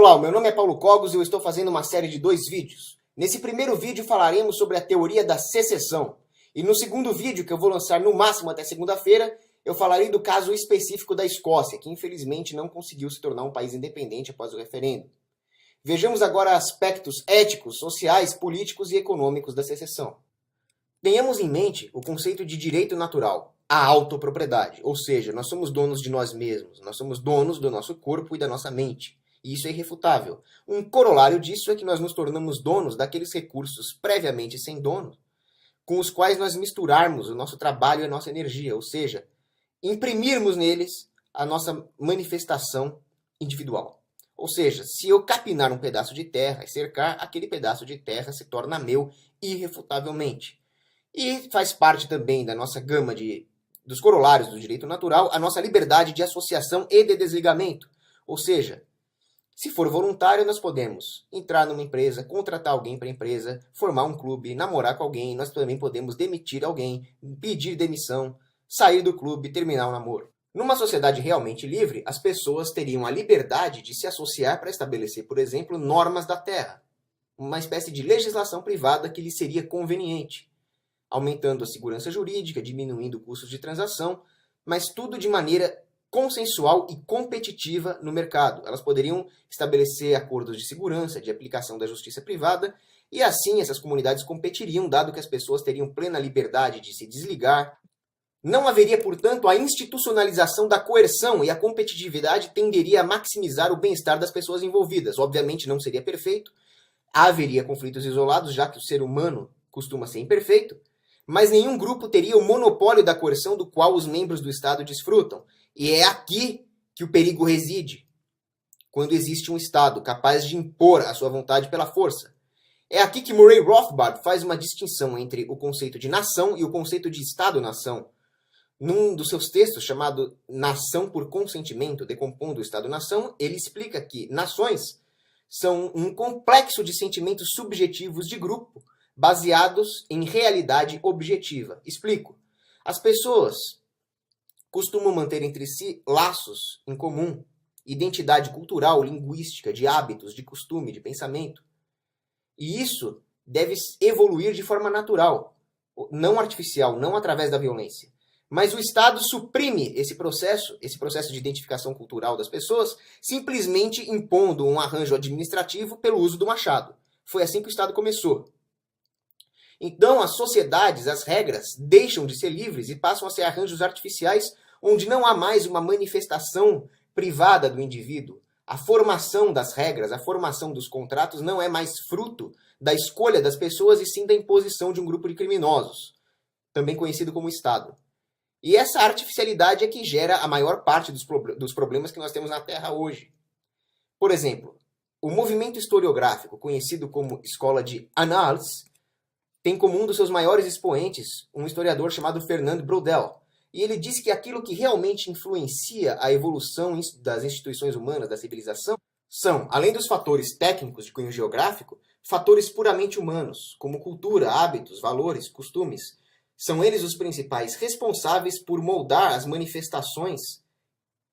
Olá, o meu nome é Paulo Cogos e eu estou fazendo uma série de 2 vídeos. Nesse primeiro vídeo falaremos sobre a teoria da secessão. E no segundo vídeo, que eu vou lançar no máximo até segunda-feira, eu falarei do caso específico da Escócia, que infelizmente não conseguiu se tornar um país independente após o referendo. Vejamos agora aspectos éticos, sociais, políticos e econômicos da secessão. Tenhamos em mente o conceito de direito natural, a autopropriedade, ou seja, nós somos donos de nós mesmos, nós somos donos do nosso corpo e da nossa mente. E isso é irrefutável. Um corolário disso é que nós nos tornamos donos daqueles recursos previamente sem dono, com os quais nós misturarmos o nosso trabalho e a nossa energia, ou seja, imprimirmos neles a nossa manifestação individual. Ou seja, se eu capinar um pedaço de terra e cercar, aquele pedaço de terra se torna meu irrefutavelmente. E faz parte também da nossa gama dos corolários do direito natural a nossa liberdade de associação e de desligamento. Ou seja, se for voluntário, nós podemos entrar numa empresa, contratar alguém para a empresa, formar um clube, namorar com alguém, nós também podemos demitir alguém, pedir demissão, sair do clube, terminar o namoro. Numa sociedade realmente livre, as pessoas teriam a liberdade de se associar para estabelecer, por exemplo, normas da terra, uma espécie de legislação privada que lhes seria conveniente, aumentando a segurança jurídica, diminuindo custos de transação, mas tudo de maneira consensual e competitiva no mercado. Elas poderiam estabelecer acordos de segurança, de aplicação da justiça privada, e assim essas comunidades competiriam, dado que as pessoas teriam plena liberdade de se desligar. Não haveria, portanto, a institucionalização da coerção e a competitividade tenderia a maximizar o bem-estar das pessoas envolvidas. Obviamente não seria perfeito, haveria conflitos isolados, já que o ser humano costuma ser imperfeito, mas nenhum grupo teria o monopólio da coerção do qual os membros do Estado desfrutam. E é aqui que o perigo reside, quando existe um Estado capaz de impor a sua vontade pela força. É aqui que Murray Rothbard faz uma distinção entre o conceito de nação e o conceito de Estado-nação. Num dos seus textos, chamado Nação por Consentimento, decompondo o Estado-nação, ele explica que nações são um complexo de sentimentos subjetivos de grupo, baseados em realidade objetiva. Explico. As pessoas costumam manter entre si laços em comum, identidade cultural, linguística, de hábitos, de costume, de pensamento. E isso deve evoluir de forma natural, não artificial, não através da violência. Mas o Estado suprime esse processo de identificação cultural das pessoas, simplesmente impondo um arranjo administrativo pelo uso do machado. Foi assim que o Estado começou. Então, as sociedades, as regras, deixam de ser livres e passam a ser arranjos artificiais onde não há mais uma manifestação privada do indivíduo. A formação das regras, a formação dos contratos não é mais fruto da escolha das pessoas e sim da imposição de um grupo de criminosos, também conhecido como Estado. E essa artificialidade é que gera a maior parte dos problemas que nós temos na Terra hoje. Por exemplo, o movimento historiográfico, conhecido como Escola de Annales, tem como um dos seus maiores expoentes um historiador chamado Fernand Braudel. E ele diz que aquilo que realmente influencia a evolução das instituições humanas, da civilização, são, além dos fatores técnicos de cunho geográfico, fatores puramente humanos, como cultura, hábitos, valores, costumes. São eles os principais responsáveis por moldar as manifestações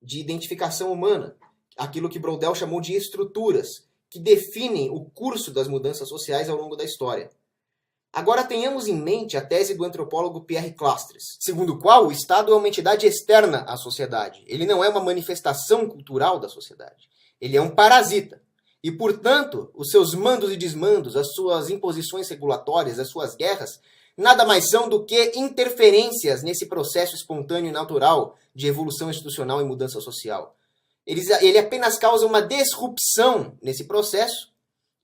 de identificação humana, aquilo que Braudel chamou de estruturas, que definem o curso das mudanças sociais ao longo da história. Agora tenhamos em mente a tese do antropólogo Pierre Clastres, segundo o qual o Estado é uma entidade externa à sociedade. Ele não é uma manifestação cultural da sociedade. Ele é um parasita. E, portanto, os seus mandos e desmandos, as suas imposições regulatórias, as suas guerras, nada mais são do que interferências nesse processo espontâneo e natural de evolução institucional e mudança social. Ele apenas causa uma disrupção nesse processo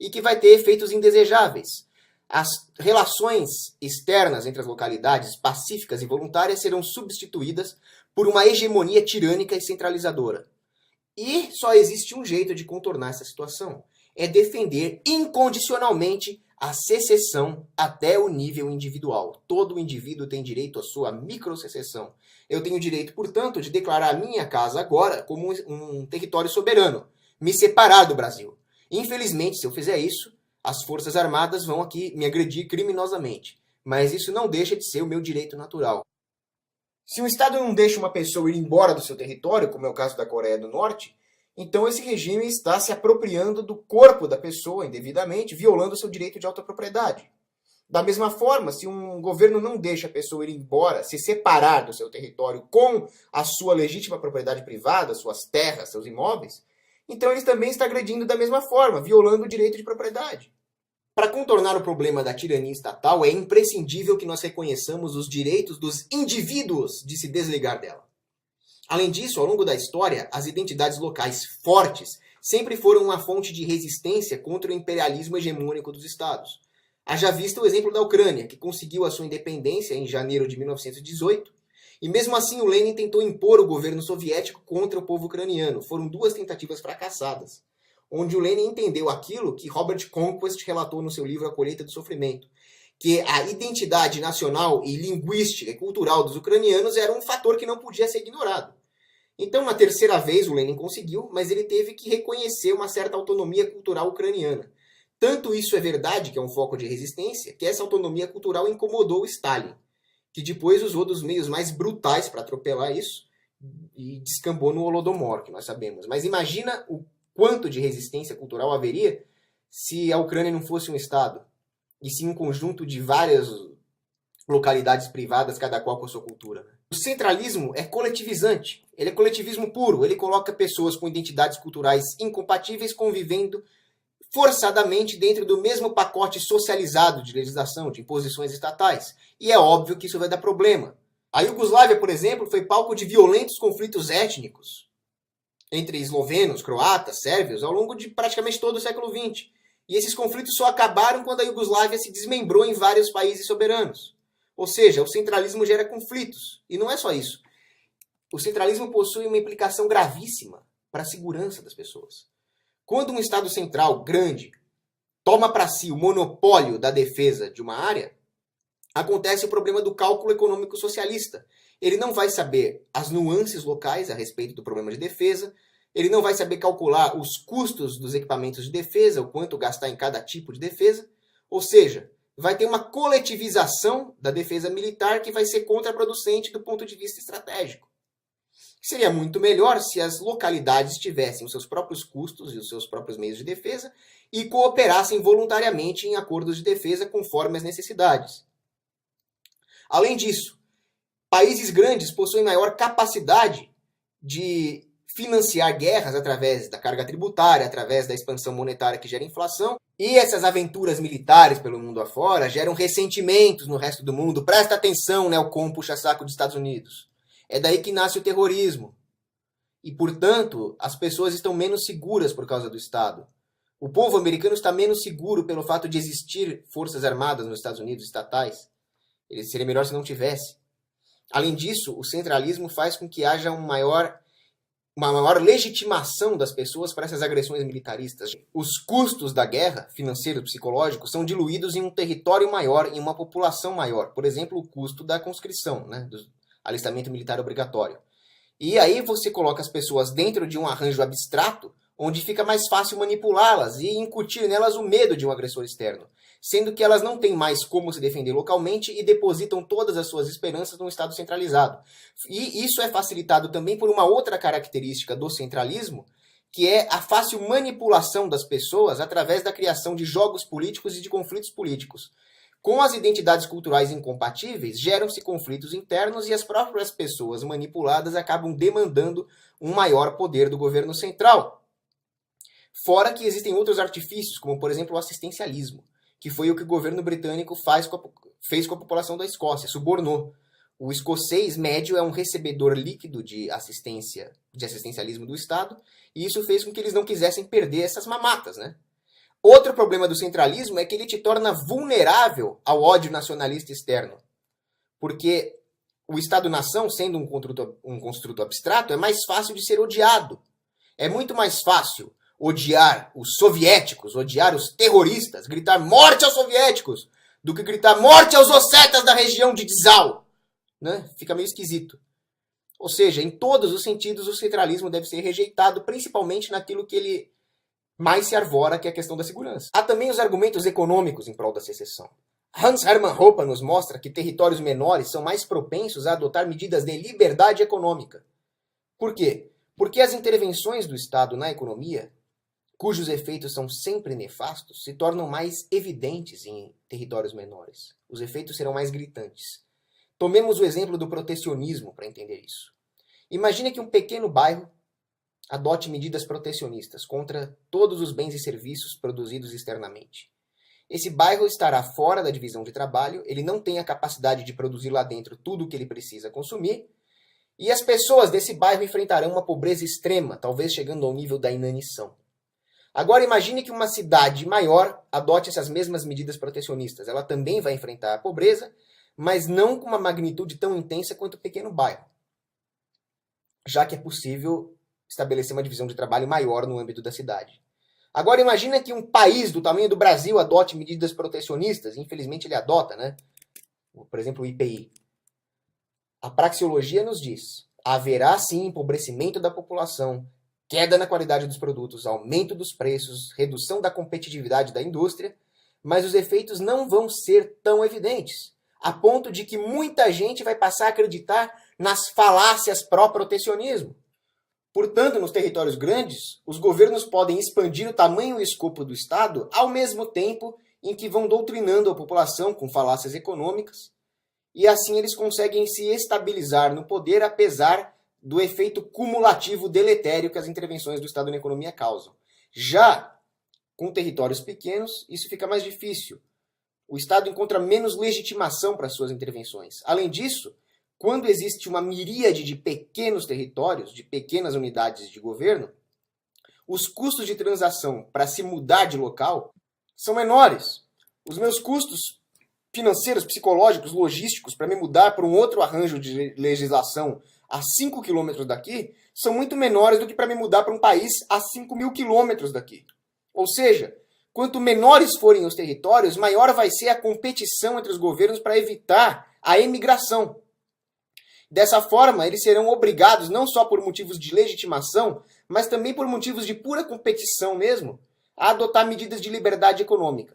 e que vai ter efeitos indesejáveis. As relações externas entre as localidades pacíficas e voluntárias serão substituídas por uma hegemonia tirânica e centralizadora. E só existe um jeito de contornar essa situação. É defender incondicionalmente a secessão até o nível individual. Todo indivíduo tem direito à sua microsecessão. Eu tenho direito, portanto, de declarar a minha casa agora como um território soberano, me separar do Brasil. Infelizmente, se eu fizer isso, as Forças Armadas vão aqui me agredir criminosamente. Mas isso não deixa de ser o meu direito natural. Se o Estado não deixa uma pessoa ir embora do seu território, como é o caso da Coreia do Norte, Então esse regime está se apropriando do corpo da pessoa indevidamente, violando seu direito de autopropriedade. Da mesma forma, se um governo não deixa a pessoa ir embora, se separar do seu território com a sua legítima propriedade privada, suas terras, seus imóveis, então ele também está agredindo da mesma forma, violando o direito de propriedade. Para contornar o problema da tirania estatal, é imprescindível que nós reconheçamos os direitos dos indivíduos de se desligar dela. Além disso, ao longo da história, as identidades locais fortes sempre foram uma fonte de resistência contra o imperialismo hegemônico dos estados. Haja vista o exemplo da Ucrânia, que conseguiu a sua independência em janeiro de 1918, e mesmo assim o Lenin tentou impor o governo soviético contra o povo ucraniano. Foram duas tentativas fracassadas, onde o Lenin entendeu aquilo que Robert Conquest relatou no seu livro A Colheita do Sofrimento, que a identidade nacional e linguística e cultural dos ucranianos era um fator que não podia ser ignorado. Então, na terceira vez, o Lenin conseguiu, mas ele teve que reconhecer uma certa autonomia cultural ucraniana. Tanto isso é verdade, que é um foco de resistência, que essa autonomia cultural incomodou o Stalin, que depois usou dos meios mais brutais para atropelar isso e descambou no Holodomor, que nós sabemos. Mas imagina o quanto de resistência cultural haveria se a Ucrânia não fosse um Estado, e sim um conjunto de várias localidades privadas, cada qual com a sua cultura. O centralismo é coletivizante, ele é coletivismo puro, ele coloca pessoas com identidades culturais incompatíveis convivendo forçadamente dentro do mesmo pacote socializado de legislação, de imposições estatais. E é óbvio que isso vai dar problema. A Iugoslávia, por exemplo, foi palco de violentos conflitos étnicos entre eslovenos, croatas, sérvios, ao longo de praticamente todo o século XX. E esses conflitos só acabaram quando a Iugoslávia se desmembrou em vários países soberanos. Ou seja, o centralismo gera conflitos. E não é só isso. O centralismo possui uma implicação gravíssima para a segurança das pessoas. Quando um Estado central grande toma para si o monopólio da defesa de uma área, acontece o problema do cálculo econômico socialista. Ele não vai saber as nuances locais a respeito do problema de defesa, ele não vai saber calcular os custos dos equipamentos de defesa, o quanto gastar em cada tipo de defesa, ou seja, vai ter uma coletivização da defesa militar que vai ser contraproducente do ponto de vista estratégico. Seria muito melhor se as localidades tivessem os seus próprios custos e os seus próprios meios de defesa e cooperassem voluntariamente em acordos de defesa conforme as necessidades. Além disso, países grandes possuem maior capacidade de financiar guerras através da carga tributária, através da expansão monetária que gera inflação, e essas aventuras militares pelo mundo afora geram ressentimentos no resto do mundo. Presta atenção, neocon puxa-saco dos Estados Unidos. É daí que nasce o terrorismo. E, portanto, as pessoas estão menos seguras por causa do Estado. O povo americano está menos seguro pelo fato de existir forças armadas nos Estados Unidos, estatais. Ele seria melhor se não tivesse. Além disso, o centralismo faz com que haja uma maior legitimação das pessoas para essas agressões militaristas. Os custos da guerra, financeiros, psicológicos, são diluídos em um território maior, em uma população maior. Por exemplo, o custo da conscrição, do alistamento militar obrigatório. E aí você coloca as pessoas dentro de um arranjo abstrato, onde fica mais fácil manipulá-las e incutir nelas o medo de um agressor externo, sendo que elas não têm mais como se defender localmente e depositam todas as suas esperanças num Estado centralizado. E isso é facilitado também por uma outra característica do centralismo, que é a fácil manipulação das pessoas através da criação de jogos políticos e de conflitos políticos. Com as identidades culturais incompatíveis, geram-se conflitos internos e as próprias pessoas manipuladas acabam demandando um maior poder do governo central. Fora que existem outros artifícios, como por exemplo o assistencialismo, que foi o que o governo britânico fez com a população da Escócia, subornou. O escocês médio é um recebedor líquido de assistencialismo do Estado, e isso fez com que eles não quisessem perder essas mamatas, Outro problema do centralismo é que ele te torna vulnerável ao ódio nacionalista externo. Porque o Estado-nação, sendo um construto abstrato, é mais fácil de ser odiado. É muito mais fácil odiar os soviéticos, odiar os terroristas, gritar morte aos soviéticos, do que gritar morte aos ossetas da região de Dzal. Fica meio esquisito. Ou seja, em todos os sentidos, o centralismo deve ser rejeitado, principalmente naquilo que ele mais se arvora, que é a questão da segurança. Há também os argumentos econômicos em prol da secessão. Hans Hermann Hoppe nos mostra que territórios menores são mais propensos a adotar medidas de liberdade econômica. Por quê? Porque as intervenções do Estado na economia, cujos efeitos são sempre nefastos, se tornam mais evidentes em territórios menores. Os efeitos serão mais gritantes. Tomemos o exemplo do protecionismo para entender isso. Imagine que um pequeno bairro adote medidas protecionistas contra todos os bens e serviços produzidos externamente. Esse bairro estará fora da divisão de trabalho, ele não tem a capacidade de produzir lá dentro tudo o que ele precisa consumir, e as pessoas desse bairro enfrentarão uma pobreza extrema, talvez chegando ao nível da inanição. Agora imagine que uma cidade maior adote essas mesmas medidas protecionistas. Ela também vai enfrentar a pobreza, mas não com uma magnitude tão intensa quanto o pequeno bairro, já que é possível estabelecer uma divisão de trabalho maior no âmbito da cidade. Agora imagina que um país do tamanho do Brasil adote medidas protecionistas, infelizmente ele adota, né? Por exemplo, o IPI. A praxeologia nos diz, haverá sim empobrecimento da população, queda na qualidade dos produtos, aumento dos preços, redução da competitividade da indústria, mas os efeitos não vão ser tão evidentes, a ponto de que muita gente vai passar a acreditar nas falácias pró-protecionismo. Portanto, nos territórios grandes, os governos podem expandir o tamanho e escopo do Estado ao mesmo tempo em que vão doutrinando a população com falácias econômicas, e assim eles conseguem se estabilizar no poder apesar do efeito cumulativo deletério que as intervenções do Estado na economia causam. Já com territórios pequenos, isso fica mais difícil. O Estado encontra menos legitimação para suas intervenções. Além disso, quando existe uma miríade de pequenos territórios, de pequenas unidades de governo, os custos de transação para se mudar de local são menores. Os meus custos financeiros, psicológicos, logísticos para me mudar para um outro arranjo de legislação a 5 quilômetros daqui são muito menores do que para me mudar para um país a 5.000 quilômetros daqui. Ou seja, quanto menores forem os territórios, maior vai ser a competição entre os governos para evitar a emigração. Dessa forma, eles serão obrigados, não só por motivos de legitimação, mas também por motivos de pura competição mesmo, a adotar medidas de liberdade econômica.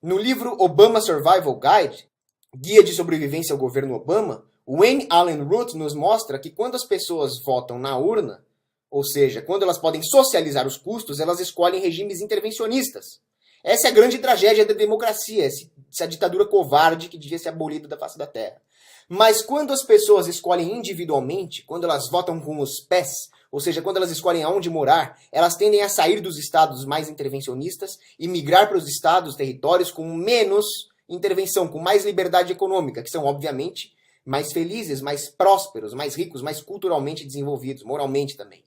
No livro Obama Survival Guide, Guia de Sobrevivência ao Governo Obama, Wayne Allen Root nos mostra que quando as pessoas votam na urna, ou seja, quando elas podem socializar os custos, elas escolhem regimes intervencionistas. Essa é a grande tragédia da democracia, essa ditadura covarde que devia ser abolida da face da terra. Mas quando as pessoas escolhem individualmente, quando elas votam com os pés, ou seja, quando elas escolhem aonde morar, elas tendem a sair dos estados mais intervencionistas e migrar para os estados, territórios com menos intervenção, com mais liberdade econômica, que são, obviamente, mais felizes, mais prósperos, mais ricos, mais culturalmente desenvolvidos, moralmente também.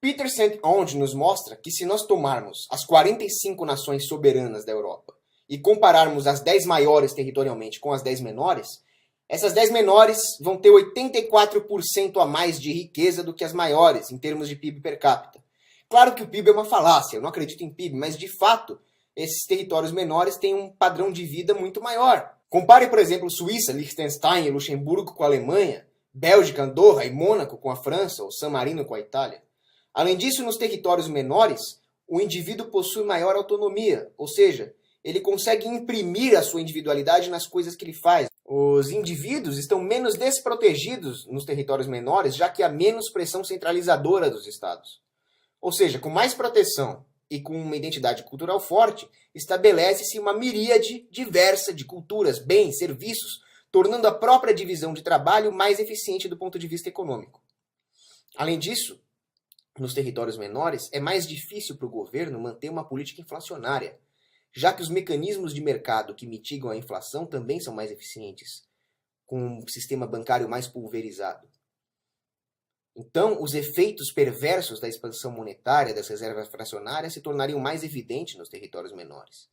Peter St. Onge nos mostra que se nós tomarmos as 45 nações soberanas da Europa e compararmos as 10 maiores territorialmente com as 10 menores, essas 10 menores vão ter 84% a mais de riqueza do que as maiores, em termos de PIB per capita. Claro que o PIB é uma falácia, eu não acredito em PIB, mas de fato, esses territórios menores têm um padrão de vida muito maior. Compare, por exemplo, Suíça, Liechtenstein e Luxemburgo com a Alemanha, Bélgica, Andorra e Mônaco com a França, ou San Marino com a Itália. Além disso, nos territórios menores, o indivíduo possui maior autonomia, ou seja, ele consegue imprimir a sua individualidade nas coisas que ele faz. Os indivíduos estão menos desprotegidos nos territórios menores, já que há menos pressão centralizadora dos estados. Ou seja, com mais proteção e com uma identidade cultural forte, estabelece-se uma miríade diversa de culturas, bens, serviços, tornando a própria divisão de trabalho mais eficiente do ponto de vista econômico. Além disso, nos territórios menores, é mais difícil para o governo manter uma política inflacionária, já que os mecanismos de mercado que mitigam a inflação também são mais eficientes, com um sistema bancário mais pulverizado. Então, os efeitos perversos da expansão monetária das reservas fracionárias se tornariam mais evidentes nos territórios menores.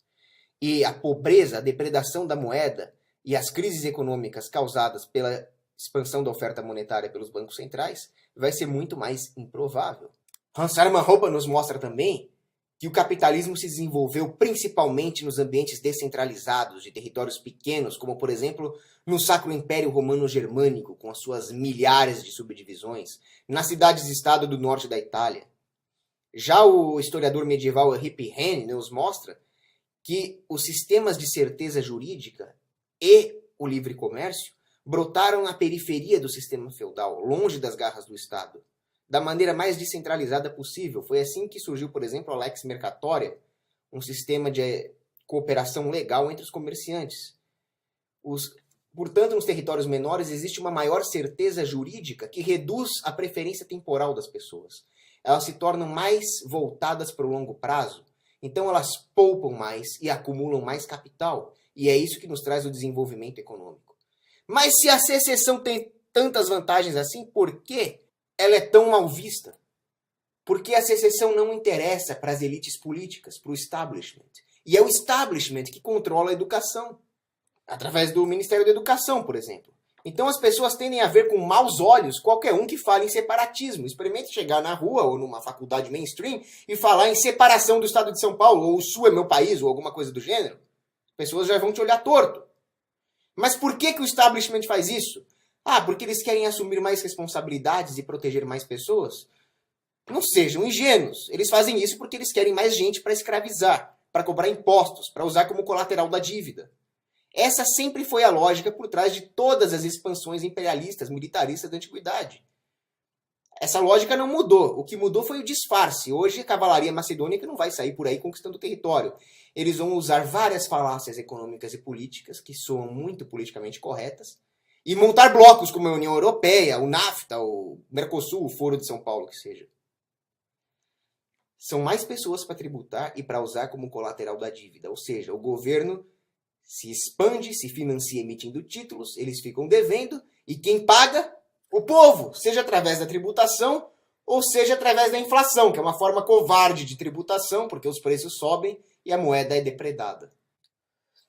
E a pobreza, a depredação da moeda e as crises econômicas causadas pela expansão da oferta monetária pelos bancos centrais vai ser muito mais improvável. Hans Hermann Hoppe nos mostra também que o capitalismo se desenvolveu principalmente nos ambientes descentralizados de territórios pequenos, como, por exemplo, no Sacro Império Romano-Germânico, com as suas milhares de subdivisões, nas cidades-estado do norte da Itália. Já o historiador medieval Henri Henry nos mostra que os sistemas de certeza jurídica e o livre comércio brotaram na periferia do sistema feudal, longe das garras do Estado. da maneira mais descentralizada possível. Foi assim que surgiu, por exemplo, a Lex Mercatoria, um sistema de cooperação legal entre os comerciantes. Portanto, nos territórios menores existe uma maior certeza jurídica que reduz a preferência temporal das pessoas. Elas se tornam mais voltadas para o longo prazo, então elas poupam mais e acumulam mais capital, e é isso que nos traz o desenvolvimento econômico. Mas se a secessão tem tantas vantagens assim, por que ela é tão mal vista? Porque a secessão não interessa para as elites políticas, para o establishment. E é o establishment que controla a educação, através do Ministério da Educação, por exemplo. Então as pessoas tendem a ver com maus olhos qualquer um que fale em separatismo. Experimente chegar na rua ou numa faculdade mainstream e falar em separação do estado de São Paulo, ou o Sul é meu país, ou alguma coisa do gênero. As pessoas já vão te olhar torto. Mas por que o establishment faz isso? Ah, porque eles querem assumir mais responsabilidades e proteger mais pessoas? Não sejam ingênuos. Eles fazem isso porque eles querem mais gente para escravizar, para cobrar impostos, para usar como colateral da dívida. Essa sempre foi a lógica por trás de todas as expansões imperialistas, militaristas da antiguidade. Essa lógica não mudou. O que mudou foi o disfarce. Hoje a cavalaria macedônica não vai sair por aí conquistando o território. Eles vão usar várias falácias econômicas e políticas, que soam muito politicamente corretas, e montar blocos como a União Europeia, o NAFTA, o Mercosul, o Foro de São Paulo, que seja. São mais pessoas para tributar e para usar como colateral da dívida. Ou seja, o governo se expande, se financia emitindo títulos, eles ficam devendo, e quem paga? O povo, seja através da tributação ou seja através da inflação, que é uma forma covarde de tributação, porque os preços sobem e a moeda é depredada.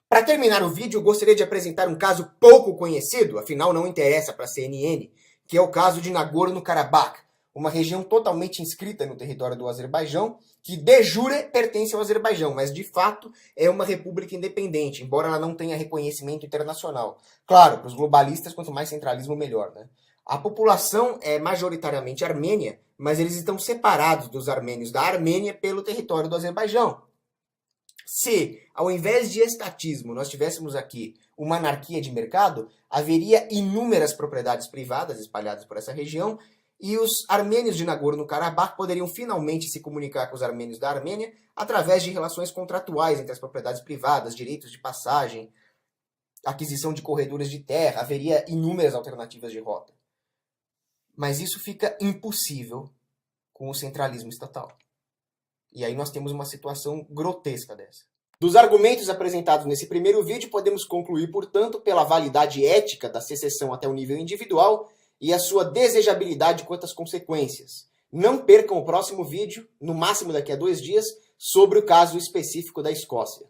Para terminar o vídeo, eu gostaria de apresentar um caso pouco conhecido, afinal não interessa para a CNN, que é o caso de Nagorno-Karabakh, uma região totalmente inscrita no território do Azerbaijão, que de jure pertence ao Azerbaijão, mas de fato é uma república independente, embora ela não tenha reconhecimento internacional. Claro, para os globalistas, quanto mais centralismo, melhor, né? A população é majoritariamente armênia, mas eles estão separados dos armênios da Armênia pelo território do Azerbaijão. Se, ao invés de estatismo, nós tivéssemos aqui uma anarquia de mercado, haveria inúmeras propriedades privadas espalhadas por essa região, e os armênios de Nagorno-Karabakh poderiam finalmente se comunicar com os armênios da Armênia através de relações contratuais entre as propriedades privadas, direitos de passagem, aquisição de corredores de terra, haveria inúmeras alternativas de rota. Mas isso fica impossível com o centralismo estatal. E aí nós temos uma situação grotesca dessa. Dos argumentos apresentados nesse primeiro vídeo, podemos concluir, portanto, pela validade ética da secessão até o nível individual e a sua desejabilidade quanto às consequências. Não percam o próximo vídeo, no máximo daqui a 2 dias, sobre o caso específico da Escócia.